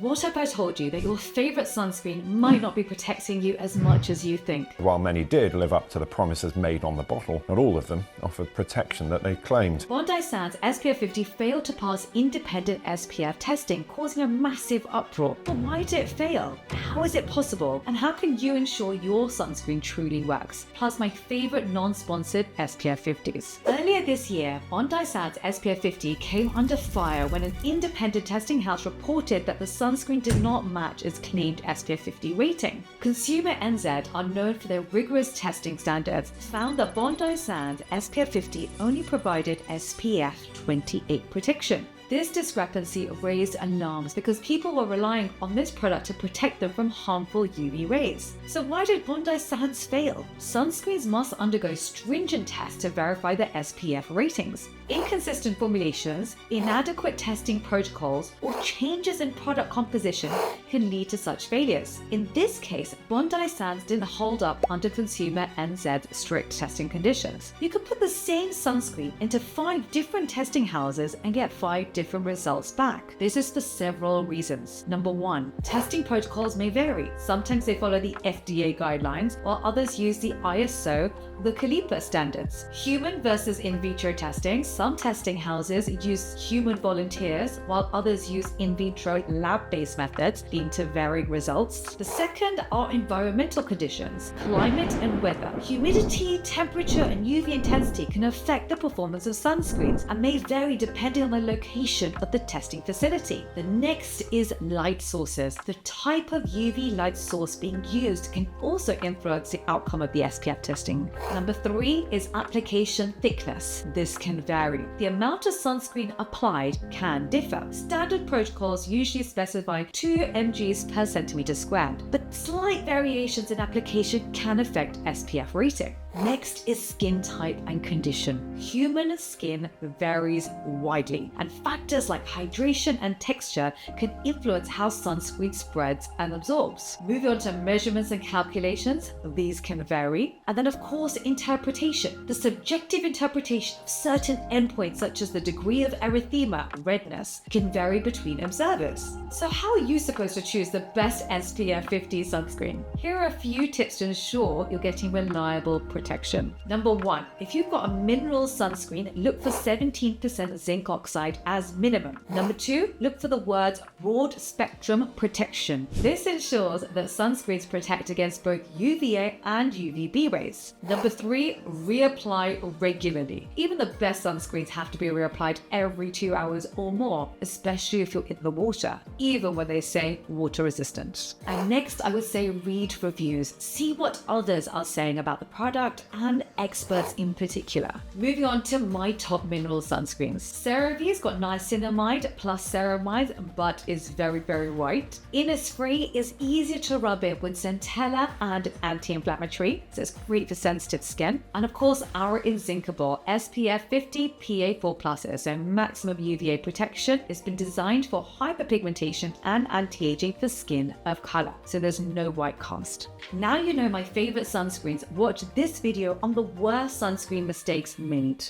what if I told you that your favorite sunscreen might not be protecting you as much as you think? While many did live up to the promises made on the bottle, not all of them offered protection that they claimed. Bondi Sands SPF 50 failed to pass independent SPF testing, causing a massive uproar. But why did it fail? How is it possible? And how can you ensure your sunscreen truly works? Plus my favorite non-sponsored SPF 50s. Earlier this year, Bondi Sands SPF 50 came under fire when an independent testing house reported that the sunscreen did not match its claimed SPF 50 rating. Consumer NZ are known for their rigorous testing standards, found that Bondi Sands SPF 50 only provided SPF 28 protection. This discrepancy raised alarms because people were relying on this product to protect them from harmful UV rays. So why did Bondi Sands fail? Sunscreens must undergo stringent tests to verify their SPF ratings. Inconsistent formulations, inadequate testing protocols, or changes in product composition can lead to such failures. In this case, Bondi Sands didn't hold up under Consumer NZ's strict testing conditions. You could put the same sunscreen into 5 different testing houses and get 5 different results back. This is for several reasons. Number 1, testing protocols may vary. Sometimes they follow the FDA guidelines, while others use the ISO, the CALIPA standards. Human versus in vitro testing. Some testing houses use human volunteers, while others use in vitro lab-based methods, leading to varying results. The second are environmental conditions, climate and weather. Humidity, temperature, and UV intensity can affect the performance of sunscreens and may vary depending on the location of the testing facility. The next is light sources. The type of UV light source being used can also influence the outcome of the SPF testing. Number 3 is application thickness. This can vary. The amount of sunscreen applied can differ. Standard protocols usually specify 2 mg per centimeter squared, but slight variations in application can affect SPF rating. Next is skin type and condition. Human skin varies widely, and factors like hydration and texture can influence how sunscreen spreads and absorbs. Moving on to measurements and calculations, these can vary. And then of course, interpretation. The subjective interpretation of certain endpoints such as the degree of erythema, redness, can vary between observers. So how are you supposed to choose the best SPF 50 sunscreen? Here are a few tips to ensure you're getting reliable protection. Number 1, if you've got a mineral sunscreen, look for 17% zinc oxide as minimum. Number 2, look for the words broad spectrum protection. This ensures that sunscreens protect against both UVA and UVB rays. Number 3, reapply regularly. Even the best sunscreens have to be reapplied every 2 hours or more, especially if you're in the water, even when they say water resistant. And next, I would say read reviews. See what others are saying about the product and experts in particular. Moving on to my top mineral sunscreens. CeraVe's got niacinamide plus ceramide, but is very, very white. Innisfree is easier to rub in with centella and anti-inflammatory, so it's great for sensitive skin. And of course, our Inzincable SPF 50 PA4+, so maximum UVA protection. It's been designed for hyperpigmentation and anti-aging for skin of color, so there's no white cast. Now you know my favorite sunscreens. Watch this video on the worst sunscreen mistakes made.